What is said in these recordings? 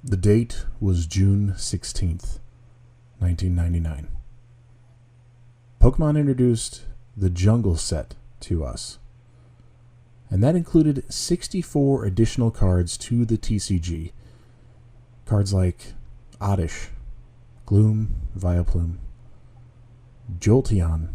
The date was June 16th, 1999. Pokemon introduced the Jungle set to us, and that included 64 additional cards to the TCG. Cards like Oddish, Gloom, Vileplume, Jolteon,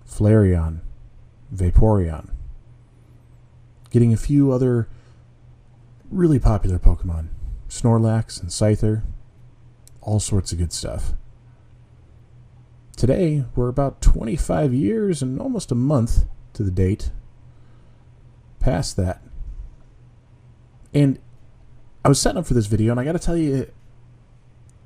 Flareon, Vaporeon, getting a few other really popular Pokemon, Snorlax and Scyther, all sorts of good stuff. Today, we're about 25 years and almost a month to the date past that. And I was setting up for this video, and I got to tell you,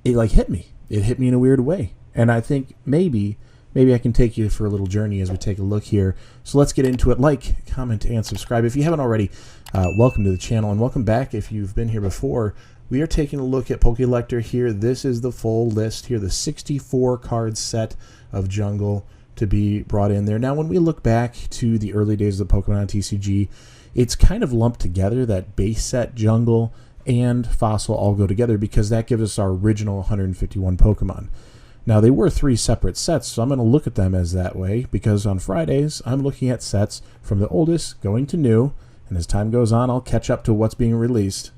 it like hit me. It hit me in a weird way. And I think maybe I can take you for a little journey as we take a look here. So let's get into it. Like, comment, and subscribe. If you haven't already, welcome to the channel, and welcome back if you've been here before. We are taking a look at Pokelector here. This is the full list here, the 64 card set of Jungle to be brought in there. Now, when we look back to the early days of the Pokemon TCG, it's kind of lumped together, that base set Jungle and Fossil all go together because that gives us our original 151 Pokemon. Now, they were 3 separate sets, so I'm going to look at them as that way because on Fridays, I'm looking at sets from the oldest going to new, and as time goes on, I'll catch up to what's being released.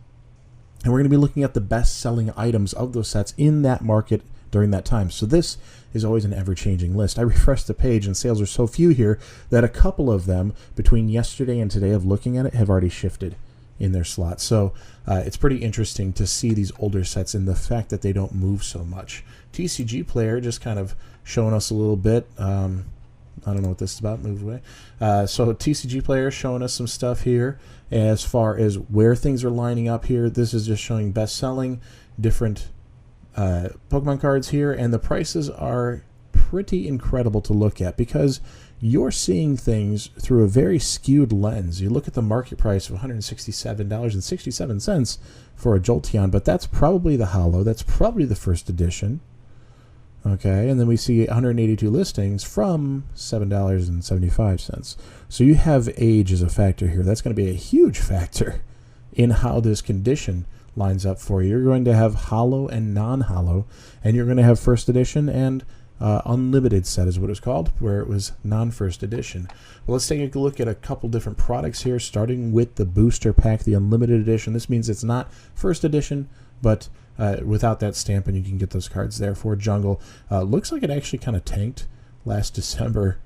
And we're going to be looking at the best-selling items of those sets in that market during that time. So this is always an ever-changing list. I refreshed the page, and sales are so few here that a couple of them, between yesterday and today of looking at it, have already shifted in their slots. So it's pretty interesting to see these older sets and the fact that they don't move so much. TCG Player just kind of showing us a little bit. I don't know what this is about. Move away. So TCG Player showing us some stuff here as far as where things are lining up here. This is just showing best-selling, different Pokemon cards here, and the prices are pretty incredible to look at because you're seeing things through a very skewed lens. You look at the market price of $167.67 for a Jolteon, but that's probably the holo. That's probably the first edition. Okay, and then we see 182 listings from $7.75. So you have age as a factor here. That's going to be a huge factor in how this condition lines up for you. You're going to have holo and non-holo, and you're going to have first edition and unlimited set is what it's called, where it was non-first edition. Well, let's take a look at a couple different products here, starting with the booster pack, the unlimited edition. This means it's not first edition, but without that stamp, and you can get those cards there for Jungle. Looks like it actually kind of tanked last December,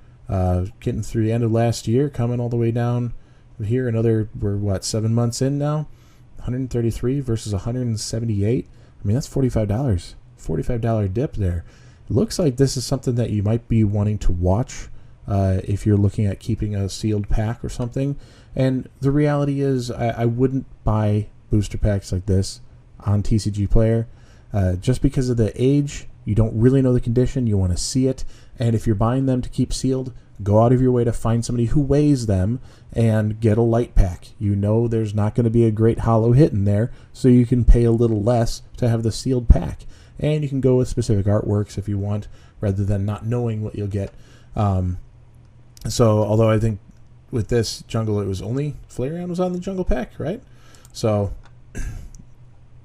getting through the end of last year, coming all the way down here. We're what, 7 months in now? 133 versus 178. I mean, that's $45. $45 dip there. It looks like this is something that you might be wanting to watch if you're looking at keeping a sealed pack or something. And the reality is, I wouldn't buy booster packs like this on TCG Player just because of the age. You don't really know the condition. You want to see it. And if you're buying them to keep sealed, go out of your way to find somebody who weighs them and get a light pack. You know there's not going to be a great holo hit in there, so you can pay a little less to have the sealed pack. And you can go with specific artworks if you want, rather than not knowing what you'll get. So, although I think with this Jungle, it was only Flareon was on the Jungle pack, right? So,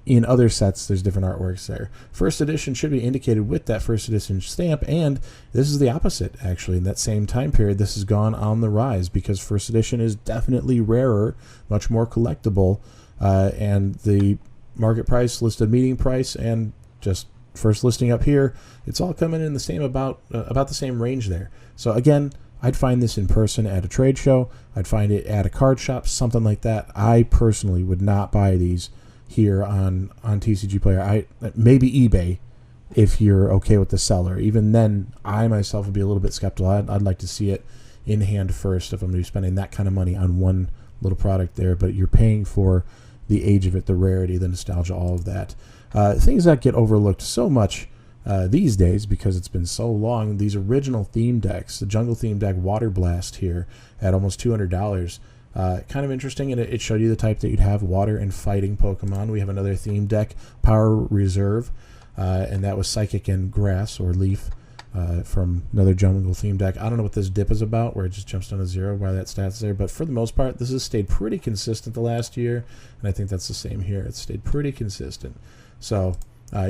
in other sets, there's different artworks there. First edition should be indicated with that first edition stamp, and this is the opposite, actually. In that same time period, this has gone on the rise because first edition is definitely rarer, much more collectible, and the market price, listed meeting price, and just first listing up here, it's all coming in the same about the same range there. So again, I'd find this in person at a trade show. I'd find it at a card shop, something like that. I personally would not buy these here on TCG Player. Maybe eBay if you're okay with the seller. Even then, I myself would be a little bit skeptical. I'd like to see it in hand first if I'm going to be spending that kind of money on one little product there. But you're paying for the age of it, the rarity, the nostalgia, all of that. Things that get overlooked so much these days because it's been so long. These original theme decks, the Jungle theme deck Water Blast here at almost $200. Kind of interesting, and it showed you the type that you'd have, water and fighting Pokemon. We have another theme deck, Power Reserve, and that was Psychic and Grass or Leaf. from another jungle theme deck. I don't know what this dip is about, where it just jumps down to 0, why that stat's there. But for the most part, this has stayed pretty consistent the last year, and I think that's the same here. It's stayed pretty consistent. So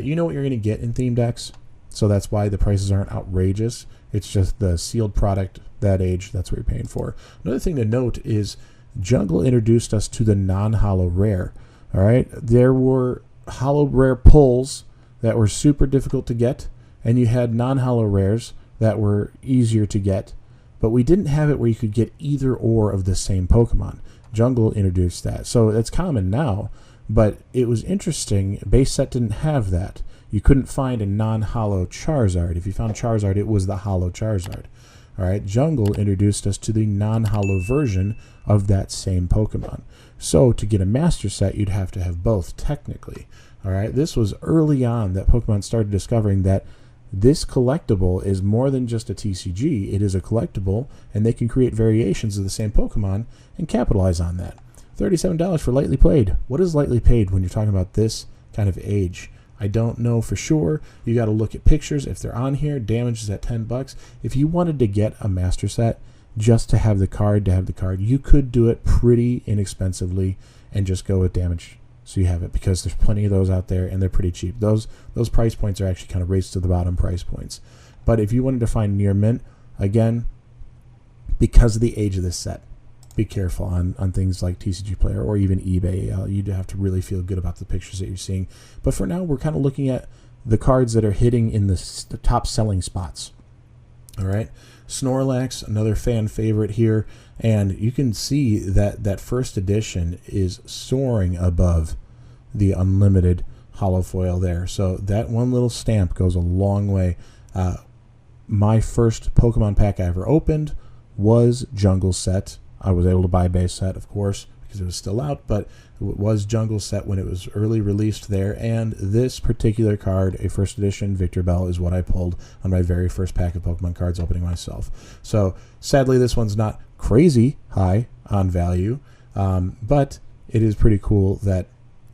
you know what you're going to get in theme decks, so that's why the prices aren't outrageous. It's just the sealed product that age, that's what you're paying for. Another thing to note is Jungle introduced us to the non-holo rare. All right, there were holo rare pulls that were super difficult to get, and you had non-holo rares that were easier to get, but we didn't have it where you could get either or of the same Pokemon. Jungle introduced that, so it's common now, but it was interesting. Base set didn't have that. You couldn't find a non-holo Charizard. If you found Charizard, it was the holo Charizard. All right, Jungle introduced us to the non-holo version of that same Pokemon. So to get a master set, you'd have to have both, technically. All right, this was early on that Pokemon started discovering that this collectible is more than just a TCG. It is a collectible, and they can create variations of the same Pokemon and capitalize on that. $37 for lightly played. What is lightly paid when you're talking about this kind of age? I don't know for sure. You got to look at pictures. If they're on here, damage is at $10. If you wanted to get a master set just to have the card, you could do it pretty inexpensively and just go with damage so you have it, because there's plenty of those out there and they're pretty cheap. Those price points are actually kind of raised to the bottom price points. But if you wanted to find near mint, again, because of the age of this set, be careful on things like TCG Player or even eBay. You'd have to really feel good about the pictures that you're seeing. But for now, we're kind of looking at the cards that are hitting in the top selling spots. All right, Snorlax, another fan favorite here, and you can see that first edition is soaring above the unlimited holofoil there. So that one little stamp goes a long way. My first Pokemon pack I ever opened was Jungle Set. I was able to buy base set, of course, because it was still out, but it was Jungle Set when it was early released there. And this particular card, a first edition Victor Bell, is what I pulled on my very first pack of Pokemon cards opening myself. So sadly, this one's not crazy high on value, but it is pretty cool that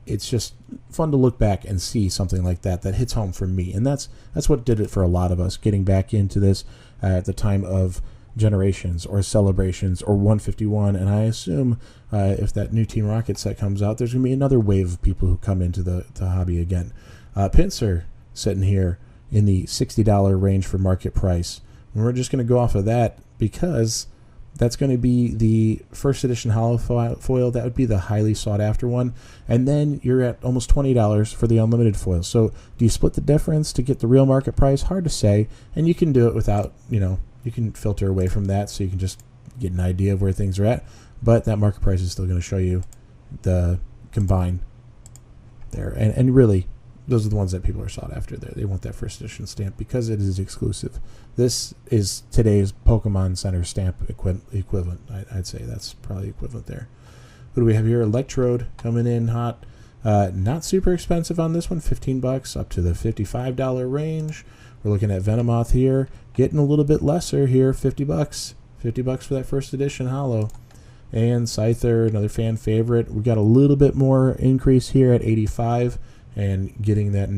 it's just fun to look back and see something like that hits home for me. And that's what did it for a lot of us, getting back into this at the time of Generations or Celebrations or 151. And I assume if that new Team Rocket set comes out, there's going to be another wave of people who come into the hobby again. Pinsir sitting here in the $60 range for market price. And we're just going to go off of that because that's going to be the first edition holofoil. That would be the highly sought after one. And then you're at almost $20 for the unlimited foil. So do you split the difference to get the real market price? Hard to say. And you can do it without, you can filter away from that so you can just get an idea of where things are at. But that market price is still going to show you the combine there. And really, those are the ones that people are sought after there. They want that first edition stamp because it is exclusive. This is today's Pokemon Center stamp equivalent. I'd say that's probably equivalent there. What do we have here? Electrode coming in hot. Not super expensive on this one, $15 up to the $55 range. We're looking at Venomoth here, getting a little bit lesser here, $50. $50 for that first edition holo. And Scyther, another fan favorite. We got a little bit more increase here at $85, and getting that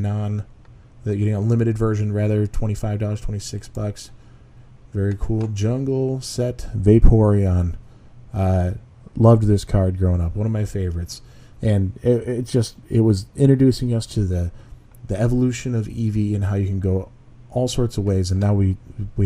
getting a limited version rather, $25, $26. Very cool. Jungle Set Vaporeon. Loved this card growing up. One of my favorites. And it was introducing us to the evolution of Eevee and how you can go all sorts of ways, and now we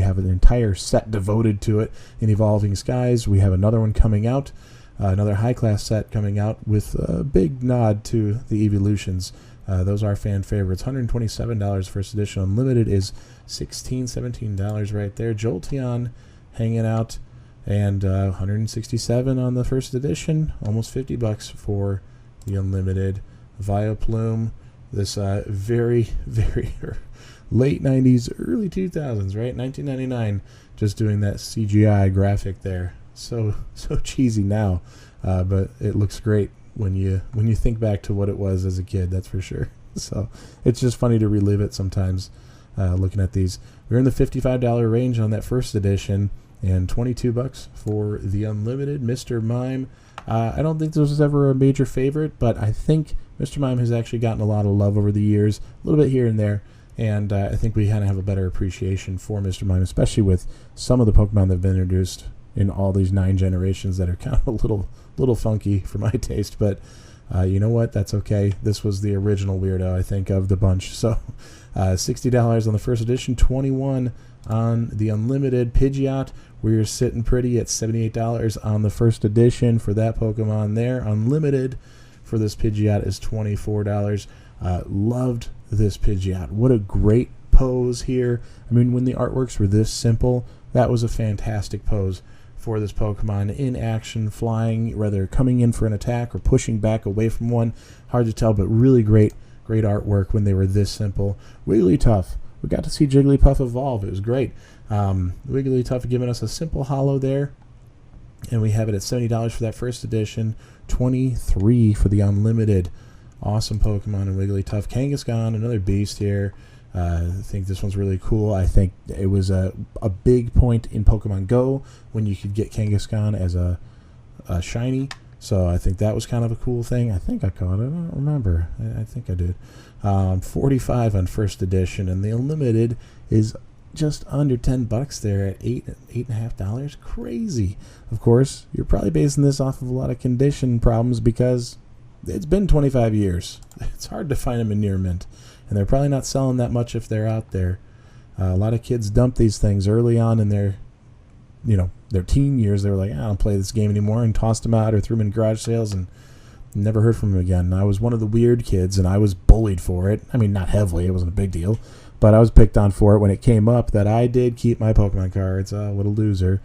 have an entire set devoted to it in Evolving Skies. We have another one coming out, another high-class set coming out with a big nod to the evolutions. Those are fan favorites. $127 first edition. Unlimited is $16, $17 right there. Jolteon hanging out, and $167 on the first edition. Almost $50 for the unlimited. Vileplume, this very, very late 90s, early 2000s, right? 1999, just doing that CGI graphic there. So cheesy now, but it looks great when you think back to what it was as a kid, that's for sure. So it's just funny to relive it sometimes, looking at these. We're in the $55 range on that first edition, and $22 for the unlimited. Mr. Mime, I don't think this was ever a major favorite, but I think Mr. Mime has actually gotten a lot of love over the years, a little bit here and there. And I think we kind of have a better appreciation for Mr. Mime, especially with some of the Pokemon that have been introduced in all these 9 generations that are kind of a little funky for my taste. But you know what? That's okay. This was the original weirdo, I think, of the bunch. So $60 on the first edition, $21 on the unlimited Pidgeot. We're sitting pretty at $78 on the first edition for that Pokemon there. Unlimited for this Pidgeot is $24. Loved this Pidgeot. What a great pose here. I mean, when the artworks were this simple, that was a fantastic pose for this Pokemon in action, flying, whether coming in for an attack or pushing back away from one. Hard to tell, but really great artwork when they were this simple. Wigglytuff. We got to see Jigglypuff evolve. It was great. Wigglytuff giving us a simple holo there. And we have it at $70 for that first edition, $23 for the unlimited. Awesome Pokemon and Wigglytuff. Kangaskhan, another beast here. I think this one's really cool. I think it was a big point in Pokemon Go when you could get Kangaskhan as a shiny. So I think that was kind of a cool thing. I think I caught it. I don't remember. I think I did. 45 on first edition, and the unlimited is just under $10 there at $8.50. Crazy. Of course, you're probably basing this off of a lot of condition problems because it's been 25 years. It's hard to find them in near mint, and they're probably not selling that much if they're out there. A lot of kids dump these things early on in their teen years. They were like, I don't play this game anymore, and tossed them out or threw them in garage sales and never heard from them again. I was one of the weird kids, and I was bullied for it. I mean, not heavily. It wasn't a big deal, but I was picked on for it when it came up that I did keep my Pokemon cards. What a loser.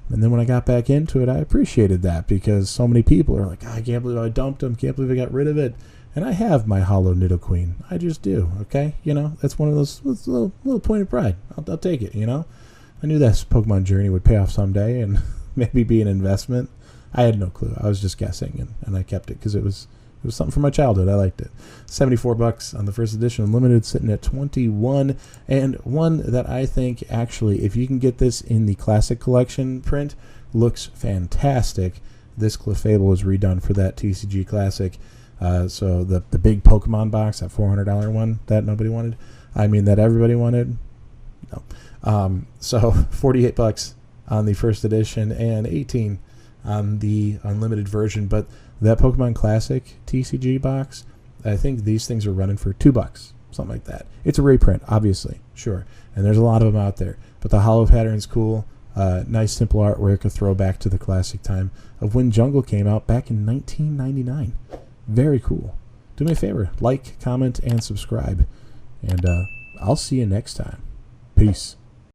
And then when I got back into it, I appreciated that because so many people are like, I can't believe I dumped them. Can't believe I got rid of it. And I have my Holo Nidoqueen. I just do, okay? That's one of those little point of pride. I'll take it, I knew this Pokemon journey would pay off someday and maybe be an investment. I had no clue. I was just guessing, and I kept it because it was something from my childhood. I liked it. $74 on the first edition, unlimited, sitting at $21. And one that I think actually, if you can get this in the classic collection print, looks fantastic. This Clefable was redone for that TCG Classic. So the big Pokemon box, that $400 one that nobody wanted. I mean, that everybody wanted. No. So $48 on the first edition and $18 on the unlimited version. But that Pokemon Classic TCG box, I think these things are running for $2, something like that. It's a reprint, obviously, sure, and there's a lot of them out there. But the holo pattern's cool. Nice, simple artwork, a throwback to the classic time of when Jungle came out back in 1999. Very cool. Do me a favor, like, comment, and subscribe. And I'll see you next time. Peace.